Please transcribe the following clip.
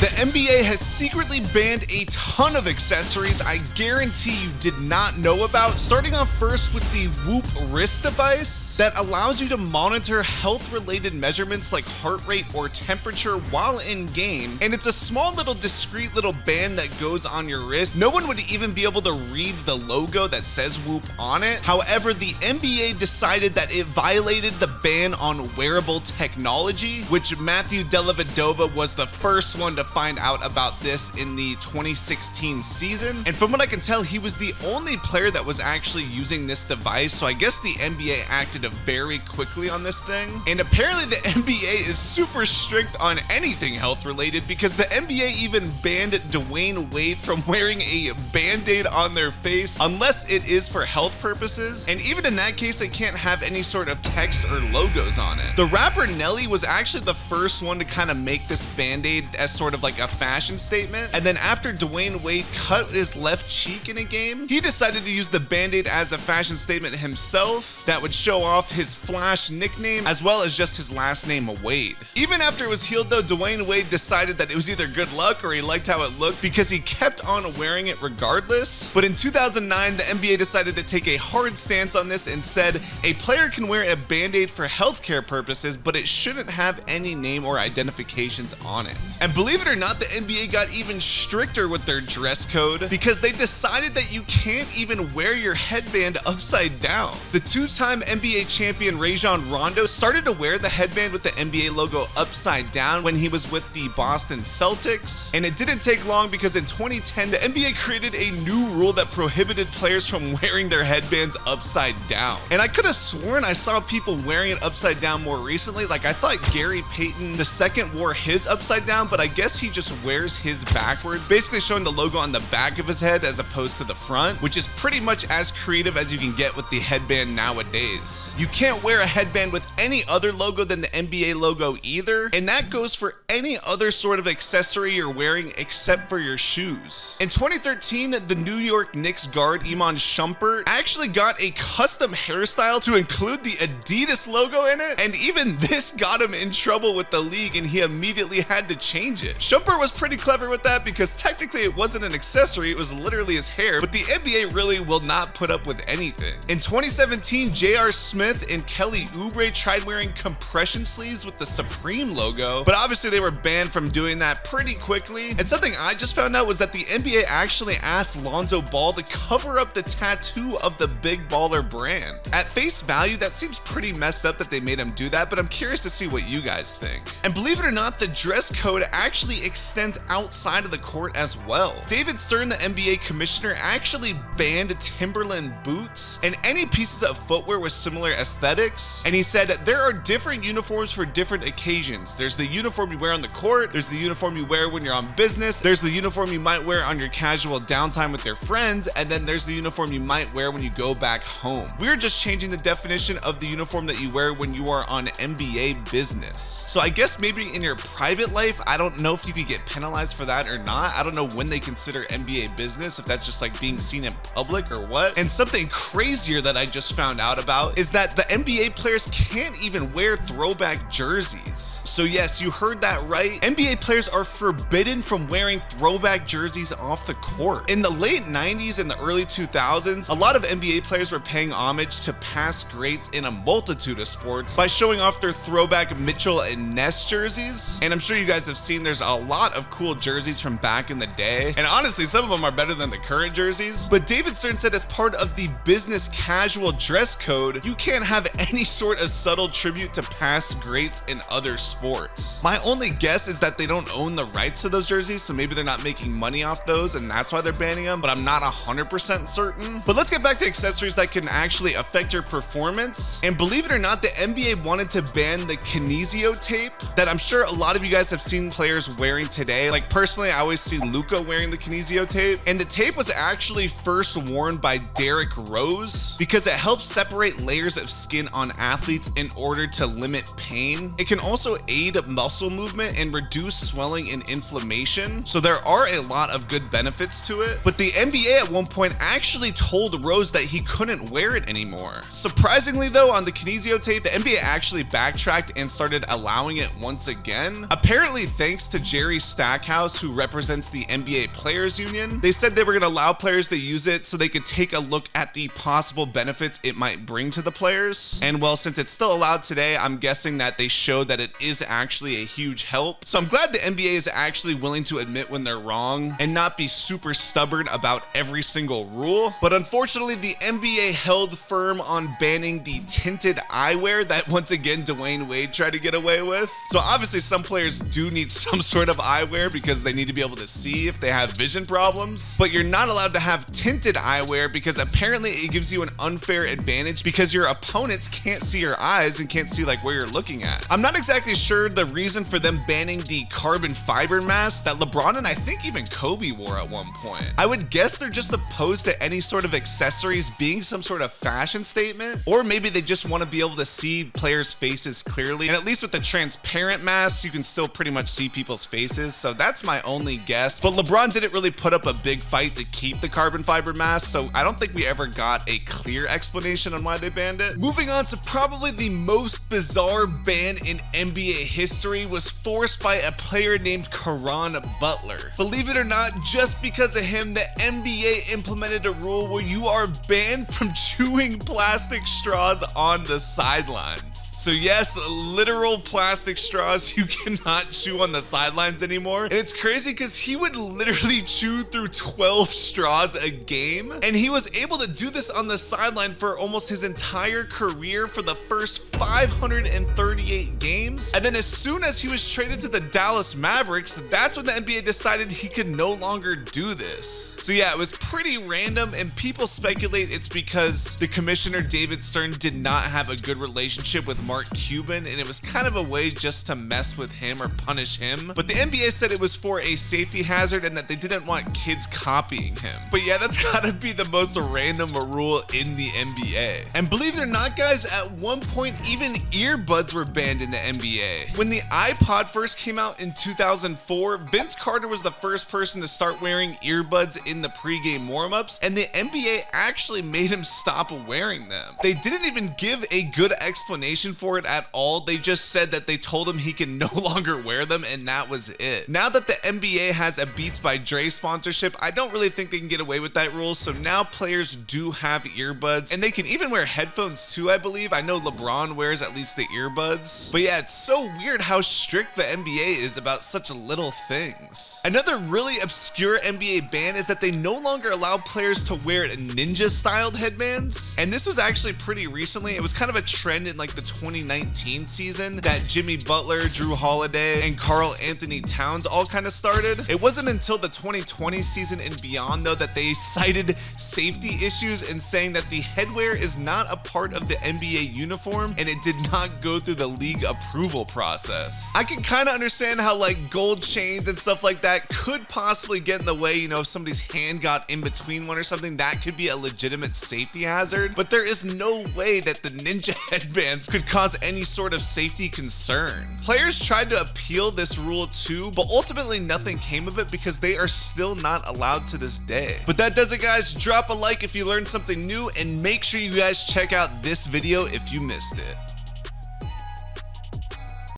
The NBA has secretly banned a ton of accessories I guarantee you did not know about, starting off first with the Whoop wrist device that allows you to monitor health-related measurements like heart rate or temperature while in game, and it's a small little discreet little band that goes on your wrist. No one would even be able to read the logo that says Whoop on it. However, the NBA decided that it violated the ban on wearable technology, which Matthew Dellavedova was the first one to find out about this in the 2016 season. And from what I can tell, he was the only player that was actually using this device. So I guess the NBA acted very quickly on this thing. And apparently the NBA is super strict on anything health related, because the NBA even banned Dwayne Wade from wearing a band-aid on their face unless it is for health purposes. And even in that case, it can't have any sort of text or logos on it. The rapper Nelly was actually the first one to kind of make this band-aid as sort of like a fashion statement. And then after Dwayne Wade cut his left cheek in a game, he decided to use the band-aid as a fashion statement himself that would show off his Flash nickname as well as just his last name, Wade. Even after it was healed though, Dwayne Wade decided that it was either good luck or he liked how it looked, because he kept on wearing it regardless. But in 2009, the NBA decided to take a hard stance on this and said a player can wear a band-aid for healthcare purposes, but it shouldn't have any name or identifications on it. And believe it or not, the NBA got even stricter with their dress code, because they decided that you can't even wear your headband upside down. The two-time NBA champion Rajon Rondo started to wear the headband with the NBA logo upside down when he was with the Boston Celtics. And it didn't take long, because in 2010, the NBA created a new rule that prohibited players from wearing their headbands upside down. And I could have sworn I saw people wearing it upside down more recently. Like, I thought Gary Payton II wore his upside down, but I guess he just wears his backwards, basically showing the logo on the back of his head as opposed to the front, which is pretty much as creative as you can get with the headband nowadays. You can't wear a headband with any other logo than the NBA logo either, and that goes for any other sort of accessory you're wearing except for your shoes. In 2013, the New York Knicks guard Iman Shumpert actually got a custom hairstyle to include the Adidas logo in it, and even this got him in trouble with the league, and he immediately had to change it. Shumpert was pretty clever with that, because technically it wasn't an accessory, it was literally his hair, but the NBA really will not put up with anything. In 2017, J.R. Smith and Kelly Oubre tried wearing compression sleeves with the Supreme logo, but obviously they were banned from doing that pretty quickly. And something I just found out was that the NBA actually asked Lonzo Ball to cover up the tattoo of the Big Baller brand. At face value, that seems pretty messed up that they made him do that, but I'm curious to see what you guys think. And believe it or not, the dress code actually extends outside of the court as well. David Stern, the NBA commissioner, actually banned Timberland boots and any pieces of footwear with similar aesthetics. And he said there are different uniforms for different occasions. There's the uniform you wear on the court, there's the uniform you wear when you're on business, there's the uniform you might wear on your casual downtime with your friends, and then there's the uniform you might wear when you go back home. We're just changing the definition of the uniform that you wear when you are on NBA business. So I guess maybe in your private life, I don't know if you could get penalized for that or not. I don't know when they consider NBA business, if that's just like being seen in public or what. And something crazier that I just found out about is that the NBA players can't even wear throwback jerseys. So yes, you heard that right. NBA players are forbidden from wearing throwback jerseys off the court. In the late 90s and the early 2000s, a lot of NBA players were paying homage to past greats in a multitude of sports by showing off their throwback Mitchell and Ness jerseys. And I'm sure you guys have seen there's a lot of cool jerseys from back in the day. And honestly, some of them are better than the current jerseys. But David Stern said as part of the business casual dress code, you can't have any sort of subtle tribute to past greats in other sports. My only guess is that they don't own the rights to those jerseys, so maybe they're not making money off those and that's why they're banning them, but I'm not 100% certain. But let's get back to accessories that can actually affect your performance. And believe it or not, the NBA wanted to ban the Kinesio tape that I'm sure a lot of you guys have seen players wearing today. Like personally, I always see Luka wearing the Kinesio tape, and the tape was actually first worn by Derrick Rose because it helps separate layers of skin on athletes in order to limit pain. It can also aid muscle movement and reduce swelling and inflammation. So there are a lot of good benefits to it. But the NBA at one point actually told Rose that he couldn't wear it anymore. Surprisingly though, on the Kinesio videotape, the NBA actually backtracked and started allowing it once again. Apparently thanks to Jerry Stackhouse, who represents the NBA Players Union. They said they were gonna allow players to use it so they could take a look at the possible benefits it might bring to the players. And well, since it's still allowed today, I'm guessing that they showed that it is actually a huge help. So I'm glad the NBA is actually willing to admit when they're wrong and not be super stubborn about every single rule. But unfortunately, the NBA held firm on banning the tinted eyewear that once again Dwayne Wade tried to get away with. So obviously some players do need some sort of eyewear because they need to be able to see if they have vision problems, but you're not allowed to have tinted eyewear because apparently it gives you an unfair advantage because your opponents can't see your eyes and can't see like where you're looking at. I'm not exactly sure the reason for them banning the carbon fiber mask that LeBron and I think even Kobe wore at one point. I would guess they're just opposed to any sort of accessories being some sort of fashion statement, or maybe they just want to be able to see players' faces clearly. And at least with the transparent masks, you can still pretty much see people's faces. So that's my only guess. But LeBron didn't really put up a big fight to keep the carbon fiber mask, so I don't think we ever got a clear explanation on why they banned it. Moving on to probably the most bizarre ban in NBA history was forced by a player named Caron Butler. Believe it or not, just because of him, the NBA implemented a rule where you are banned from chewing plastic straws on the sidelines. So yes, literal plastic straws you cannot chew on the sidelines anymore. And it's crazy because he would literally chew through 12 straws a game. And he was able to do this on the sideline for almost his entire career for the first 538 games. And then as soon as he was traded to the Dallas Mavericks, that's when the NBA decided he could no longer do this. So yeah, it was pretty random, and people speculate it's because the commissioner David Stern did not have a good relationship with Mark Cuban, and it was kind of a way just to mess with him or punish him. But the NBA said it was for a safety hazard and that they didn't want kids copying him. But yeah, that's gotta be the most random rule in the NBA. And believe it or not, guys, at one point even earbuds were banned in the NBA. When the iPod first came out in 2004, Vince Carter was the first person to start wearing earbuds in the pregame warmups, and the NBA actually made him stop wearing them. They didn't even give a good explanation for it at all. They just said that they told him he can no longer wear them, and that was it. Now that the NBA has a Beats by Dre sponsorship, I don't really think they can get away with that rule. So now players do have earbuds, and they can even wear headphones too, I believe. I know LeBron wears at least the earbuds. But yeah, it's so weird how strict the NBA is about such little things. Another really obscure NBA ban is that they no longer allow players to wear ninja styled headbands. And this was actually pretty recently. It was kind of a trend in like the 2019 season that Jimmy Butler, Drew Holiday, and Karl Anthony Towns all kind of started. It wasn't until the 2020 season and beyond though that they cited safety issues and saying that the headwear is not a part of the NBA uniform and it did not go through the league approval process. I can kind of understand how like gold chains and stuff like that could possibly get in the way, you know, if somebody's hand got in between one or something, that could be a legitimate safety hazard, but there is no way that the ninja headbands could cause any sort of safety concern. Players tried to appeal this rule too, but ultimately nothing came of it because they are still not allowed to this day. But that does it, guys. Drop a like if you learned something new, and make sure you guys check out this video if you missed it.